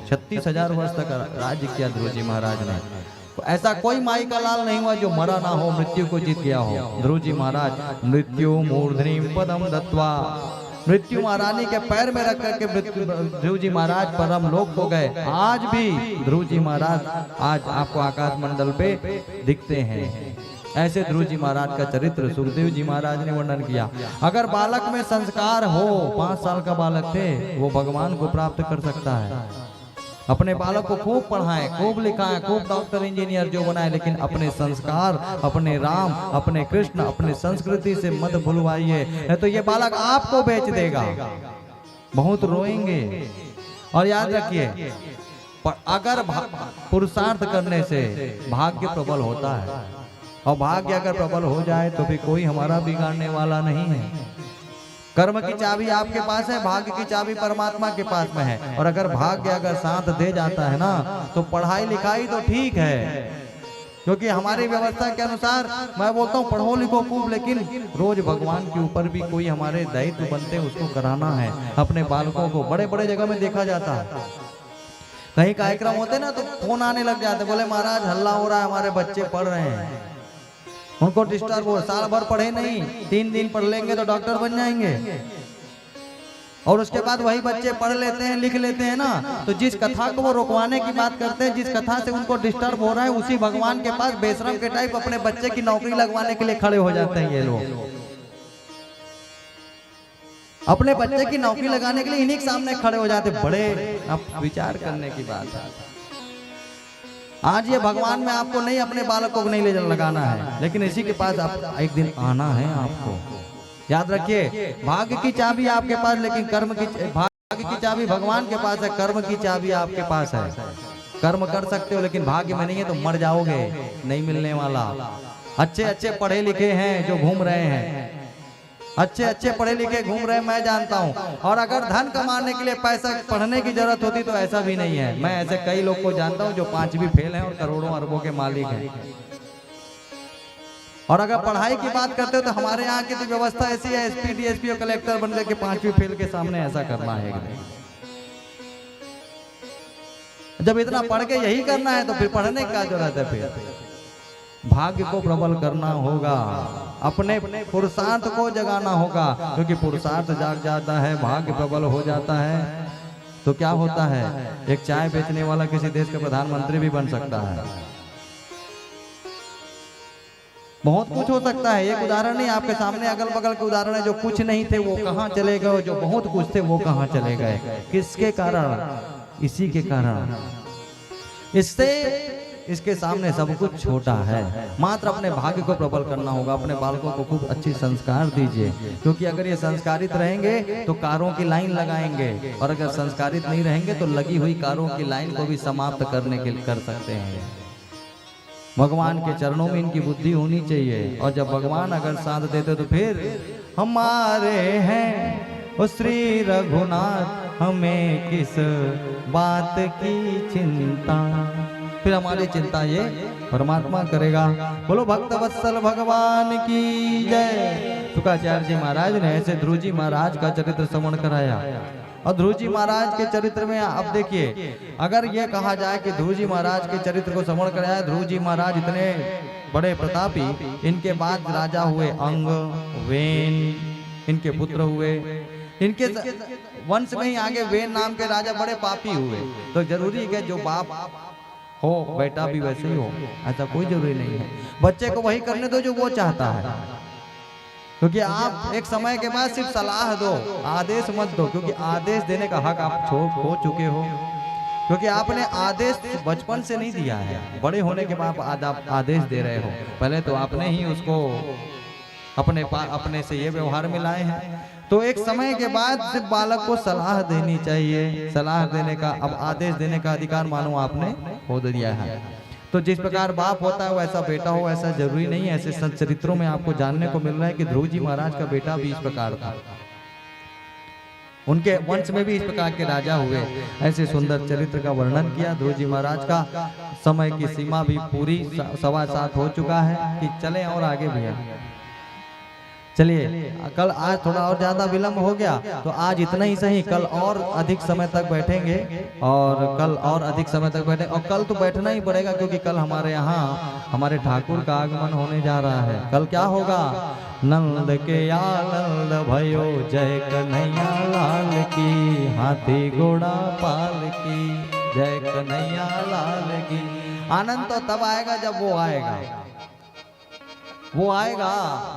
36,000 वर्ष तक राज्य किया ध्रुव जी महाराज ने। तो ऐसा कोई माई का लाल नहीं हुआ जो मरा ना हो, मृत्यु को जीत गया हो। ध्रुव जी महाराज मृत्यु मूर्धनि पदम दत्वा, मृत्यु महारानी के पैर में रख करके ध्रुव जी महाराज परम लोक को गए। आज भी ध्रुव जी महाराज आज आपको आकाश मंडल पे दिखते हैं। ऐसे ध्रुव जी महाराज का चरित्र सुखदेव जी महाराज ने वर्णन किया। अगर बालक में संस्कार हो, 5 साल का बालक थे, वो भगवान को प्राप्त कर सकता है। अपने बालक को खूब पढ़ाएं, खूब लिखाएं, खूब डॉक्टर इंजीनियर जो बनाए, लेकिन अपने संस्कार, अपने राम, अपने कृष्ण, अपने संस्कृति से मत भूलवाइए, नहीं तो ये बालक आपको बेच देगा। बहुत रोएंगे। और याद रखिए, अगर पुरुषार्थ करने से भाग्य प्रबल होता है, और भाग्य अगर प्रबल हो जाए तो भी कोई हमारा बिगाड़ने वाला नहीं है। कर्म की चाबी आपके पास है, भाग्य की चाबी परमात्मा के पास में है। और अगर भाग्य अगर साथ दे जाता है ना, तो पढ़ाई लिखाई तो ठीक है, क्योंकि हमारी व्यवस्था के अनुसार मैं बोलता हूँ पढ़ो लिखो खूब, लेकिन रोज भगवान के ऊपर भी कोई हमारे दायित्व बनते हैं, उसको कराना है। अपने बालकों को बड़े बड़े जगह में देखा जाता है, कहीं कार्यक्रम होते ना तो फोन आने लग जाते, बोले महाराज हल्ला हो रहा है, हमारे बच्चे पढ़ रहे हैं। उनको डिस्टर्ब हो, साल भर पढ़े नहीं, 3 दिन पढ़ लेंगे तो डॉक्टर बन जाएंगे। और उसके बाद वही बच्चे पढ़ लेते हैं, लिख लेते हैं ना, तो जिस कथा को वो रोकवाने की बात करते हैं, जिस कथा से उनको डिस्टर्ब हो रहा है, उसी भगवान के पास बेशरम के टाइप अपने बच्चे की नौकरी लगवाने के लिए खड़े हो जाते हैं। ये लोग अपने बच्चे की नौकरी लगाने के लिए इन्हीं के सामने खड़े हो जाते। बड़े अब विचार करने की बात है। आज ये भगवान में आपको नहीं, अपने बालकों को नहीं ले लगाना है, लेकिन इसी के पास आप एक दिन आना है। आपको याद रखिए, भाग्य की चाबी आपके पास, लेकिन भाग्य की चाबी भगवान के पास है, कर्म की चाबी आपके पास है। कर्म कर सकते हो, लेकिन भाग्य में नहीं है तो मर जाओगे, नहीं मिलने वाला। अच्छे अच्छे पढ़े लिखे हैं जो घूम रहे हैं, अच्छे अच्छे पढ़े लिखे घूम रहे हैं, मैं जानता हूं। और अगर धन कमाने के लिए पैसा पढ़ने की जरूरत होती तो ऐसा भी नहीं है। मैं ऐसे कई लोग को जानता हूं जो 5वीं फेल हैं और करोड़ों अरबों के मालिक हैं। और अगर पढ़ाई की बात करते हो तो हमारे यहाँ की तो व्यवस्था ऐसी है, एसपी डीएसपी और कलेक्टर बनने के 5वीं फेल के सामने ऐसा करना है। जब इतना पढ़ के यही करना है तो फिर पढ़ने का जरूरत है। फिर भाग्य को प्रबल करना होगा, अपने पुरुषार्थ को जगाना होगा, क्योंकि पुरुषार्थ जाग जाता है, भाग्य प्रबल हो जाता है तो क्या होता है, एक चाय बेचने वाला किसी देश का प्रधानमंत्री भी बन सकता है। बहुत कुछ हो सकता है। एक उदाहरण नहीं, आपके सामने अगल बगल के उदाहरण है। जो कुछ नहीं थे वो कहाँ चले गए, जो बहुत कुछ थे वो कहाँ चले गए। किसके कारण? इसी के कारण। इसके सामने सब कुछ छोटा है। मात्र अपने भाग्य को प्रबल करना होगा। अपने बालकों को खूब अच्छी संस्कार दीजिए, क्योंकि अगर ये संस्कारित रहेंगे तो कारों की लाइन लगाएंगे, और अगर संस्कारित नहीं रहेंगे तो लगी हुई कारों की लाइन को भी समाप्त करने के लिए कर सकते हैं। भगवान के चरणों में इनकी बुद्धि होनी चाहिए, और जब भगवान अगर साथ देते तो फिर हमारे हैं ओ श्री रघुनाथ, हमें किस बात की चिंता, फिर हमारी चिंता ये परमात्मा करेगा। बोलो भक्त वत्सल भगवान की जय। शुक्राचार्य जी महाराज ने ऐसे ध्रुव जी महाराज का चरित्र श्रवण कराया। और ध्रुव जी महाराज के चरित्र में आप देखिए, अगर ये कहा जाए कि ध्रुव जी महाराज के चरित्र को श्रवण कराया, ध्रुव जी महाराज इतने बड़े प्रतापी, इनके बाद राजा हुए अंग, वेन, इनके पुत्र हुए, इनके वंश में ही आगे वेन नाम के राजा बड़े पापी हुए। तो जरूरी है जो बाप हो बेटा भी वैसे ही हो, ऐसा कोई जरूरी नहीं है। बच्चे को वही करने दो जो वो चाहता है, क्योंकि आप एक समय के बाद सिर्फ सलाह दो, आदेश मत दो, क्योंकि आदेश देने का हक आप खो चुके हो, क्योंकि आपने आदेश बचपन से नहीं दिया है, बड़े होने के बाद आप आदेश दे रहे हो। पहले तो आपने ही उसको अपने से ये व्यवहार में लाए हैं। तो एक समय के बाद सिर्फ बालक को सलाह देनी चाहिए। सलाह देने का, अब आदेश देने का अधिकार मानो आपने खो दिया है। तो जिस प्रकार बाप होता है वैसा बेटा हो, ऐसा जरूरी नहीं है। ऐसे संत चरित्रों में आपको जानने को मिल रहा है कि ध्रुव जी महाराज का बेटा भी इस प्रकार था, उनके वंश में भी इस प्रकार के राजा हुए। ऐसे सुंदर चरित्र का वर्णन किया ध्रुव जी महाराज का। समय की सीमा भी पूरी 7:15 हो चुका है कि चले और आगे भैया चलिए कल आज थोड़ा और ज़्यादा विलम्ब हो गया तो आज इतना ही सही, कल और अधिक समय तक बैठेंगे और कल और अधिक समय तक बैठे और कल तो बैठना ही पड़ेगा क्योंकि कल हमारे यहाँ हमारे ठाकुर का आगमन होने जा रहा है। कल क्या होगा? नंद के आनंद भयो जय कन्हैया लाल की, हाथी घोड़ा पाल की जय कन्हैया लाल की। आनंद तो तब आएगा जब वो आएगा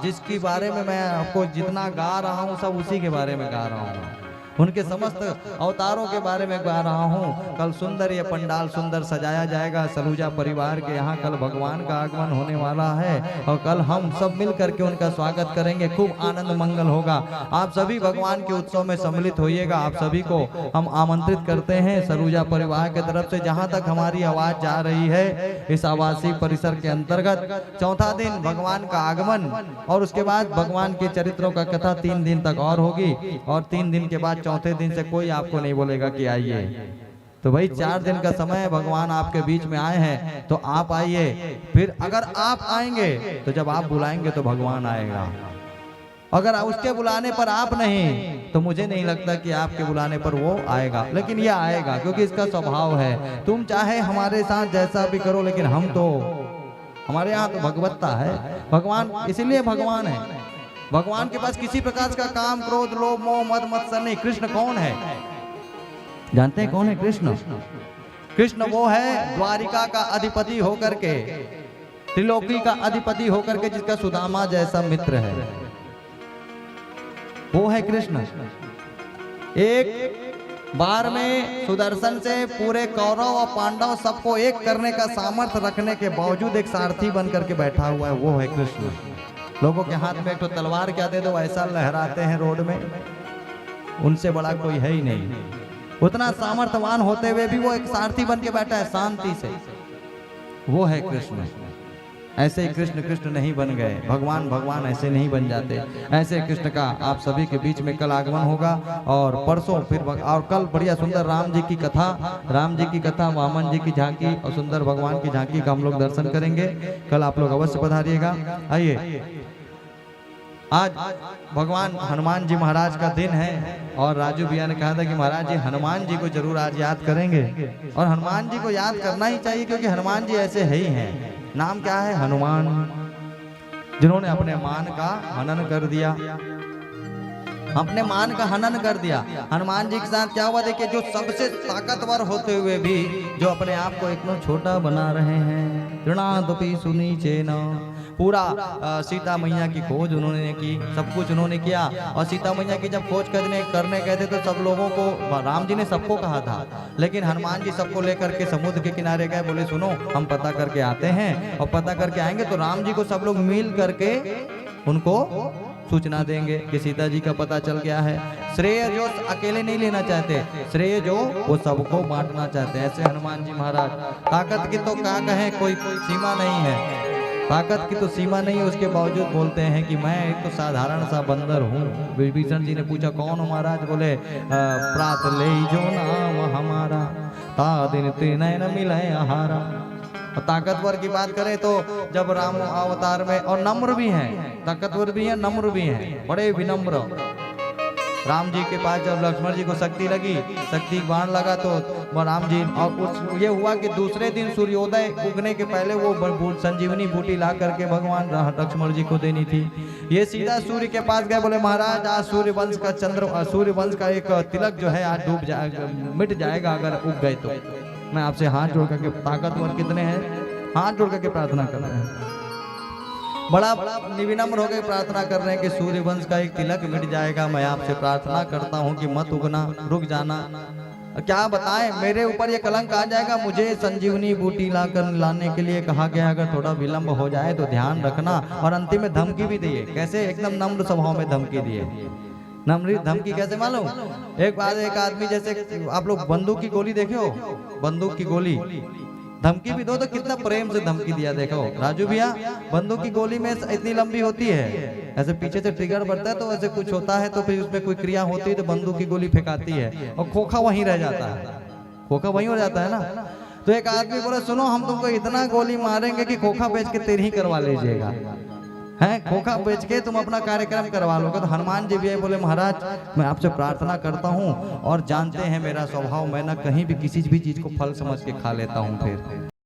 जिसके बारे में मैं आपको जितना गा रहा हूँ सब उसी के बारे में गा रहा हूँ, उनके समस्त अवतारों के बारे में गा रहा हूँ। कल सुंदर ये पंडाल सुंदर सजाया जाएगा सलूजा परिवार के यहाँ। कल भगवान का आगमन होने वाला है और कल हम सब मिल करके उनका स्वागत करेंगे, खूब आनंद मंगल होगा। आप सभी भगवान के उत्सव में सम्मिलित होइएगा। आप सभी को हम आमंत्रित करते हैं सलूजा परिवार के तरफ से। जहाँ तक हमारी आवाज जा रही है इस आवासीय परिसर के अंतर्गत चौथा दिन भगवान का आगमन और उसके बाद भगवान के चरित्रों का कथा 3 दिन तक और होगी और 3 दिन के बाद चौथे दिन से कोई आपको नहीं बोलेगा कि आइए। तो भाई 4 दिन का समय भगवान आपके बीच में आए हैं तो आप आइए। फिर अगर आप आएंगे तो जब आप बुलाएंगे तो भगवान आएगा, अगर उसके बुलाने पर आप नहीं तो मुझे नहीं लगता कि आपके बुलाने पर वो आएगा। लेकिन ये आएगा क्योंकि इसका स्वभाव है। तुम चाहे हमारे साथ जैसा भी करो लेकिन हम तो हमारे यहाँ तो भगवत्ता है। भगवान इसीलिए भगवान है। भगवान के पास किसी प्रकार का काम क्रोध लोभ मोह मद मत्सर नहीं। कृष्ण कौन है जानते हैं? कौन है कृष्ण? कृष्ण वो है द्वारिका का अधिपति होकर के, त्रिलोकी का अधिपति होकर के, जिसका सुदामा जैसा मित्र है, वो है कृष्ण। एक बार में सुदर्शन से पूरे कौरव और पांडव सबको एक करने का सामर्थ्य रखने के बावजूद एक सारथी बन करके बैठा हुआ है, वो है कृष्ण। लोगों के हाथ में एक तो तलवार क्या दे दो ऐसा लहराते हैं रोड में, उनसे बड़ा कोई है ही नहीं। उतना सामर्थ्यवान होते हुए भी वो एक सारथी बन के बैठा है शांति से, वो है कृष्ण। ऐसे ही कृष्ण कृष्ण नहीं बन गए, भगवान भगवान ऐसे नहीं बन जाते। ऐसे कृष्ण का आप सभी के बीच में कल आगमन होगा और परसों फिर और कल बढ़िया सुंदर राम जी की कथा वामन जी की झांकी और सुंदर भगवान की झांकी का हम लोग दर्शन करेंगे। कल आप लोग अवश्य पधारिएगा। आइए, आज भगवान हनुमान जी महाराज का दिन है और राजू भैया ने कहा था कि महाराज जी हनुमान जी को जरूर आज याद करेंगे और हनुमान जी को याद करना ही चाहिए क्योंकि हनुमान जी ऐसे है ही हैं। नाम क्या है? हनुमान, जिन्होंने अपने मान का हनन कर दिया, अपने मान का हनन कर दिया। हनुमान जी के साथ क्या हुआ देखिए, जो सबसे ताकतवर होते हुए भी जो अपने आप को इतना छोटा बना रहे हैं। तृणादपि सुनीचेन, पूरा सीता मैया की खोज उन्होंने की, सब कुछ उन्होंने किया। और सीता मैया की जब खोज करने गए थे तो सब लोगों को, राम जी ने सबको कहा था, लेकिन हनुमान जी सबको लेकर के समुद्र के किनारे गए, बोले सुनो हम पता करके आते हैं और पता करके आएंगे तो राम जी को सब लोग मिल करके उनको सूचना देंगे कि सीता जी का पता चल गया है। श्रेय जो अकेले नहीं लेना चाहते, श्रेय जो वो सबको बांटना चाहते हैं। ऐसे हनुमान जी महाराज, ताकत की तो क्या कहें, कोई सीमा नहीं है, ताकत की तो सीमा नहीं है, उसके बावजूद बोलते हैं कि मैं एक तो साधारण सा बंदर हूँ। विभीषण जी ने पूछा कौन हो महाराज? बोले प्रात ले जो नाम हमारा, ता दिन त्रिनयन मिले आहारा। और ताकतवर की बात करें तो जब राम अवतार में, और नम्र भी हैं, ताकतवर भी हैं नम्र भी हैं, बड़े विनम्र। राम जी के पास जब लक्ष्मण जी को शक्ति लगी, शक्ति बाण लगा तो राम जी, और कुछ ये हुआ कि दूसरे दिन सूर्योदय उगने के पहले वो संजीवनी बूटी ला करके भगवान लक्ष्मण जी को देनी थी। ये सीधा सूर्य के पास गए, बोले महाराज आज सूर्य वंश का एक तिलक जो है आज डूब जाएगा, मिट जाएगा अगर उग गए तो। मैं आपसे हाथ जोड़ करके, ताकतवर कितने हैं, हाथ जोड़ करके प्रार्थना कर रहे हैं, बड़ा निविनम्र होकर प्रार्थना कर रहे हैं कि सूर्य वंश का एक तिलक मिट जाएगा। मैं आपसे प्रार्थना करता हूं कि मत उगना, रुक जाना। क्या बताएं, मेरे ऊपर ये कलंक आ जाएगा। मुझे संजीवनी बूटी लाने के लिए कहा गया, अगर थोड़ा विलंब हो जाए तो ध्यान रखना। और अंतिम में धमकी भी दिए, कैसे? एकदम नम्र स्वभाव में धमकी दिए। नम्र धमकी कैसे मालूम? एक बार एक आदमी, जैसे आप लोग बंदूक की गोली देखे हो, बंदूक की गोली धमकी भी दो तो कितना प्रेम से धमकी दिया। देखो राजू भैया, बंदूक की गोली में इतनी लंबी होती है, ऐसे पीछे से ट्रिगर बढ़ता है तो ऐसे कुछ होता है तो फिर उसमें कोई क्रिया होती है तो बंदूक की गोली फेंकाती है और खोखा वहीं रह जाता है, खोखा वहीं हो जाता है ना। तो एक आदमी बोला सुनो हम तुमको इतना गोली मारेंगे कि खोखा बेच के तेरी ही करवा लीजिएगा। है खोखा बेच के तुम अपना कार्यक्रम करवा लोगे। तो हनुमान जी भी आए, बोले महाराज मैं आपसे प्रार्थना करता हूँ और जानते हैं मेरा स्वभाव, मैं ना कहीं भी किसी भी चीज को फल समझ के खा लेता हूँ। फिर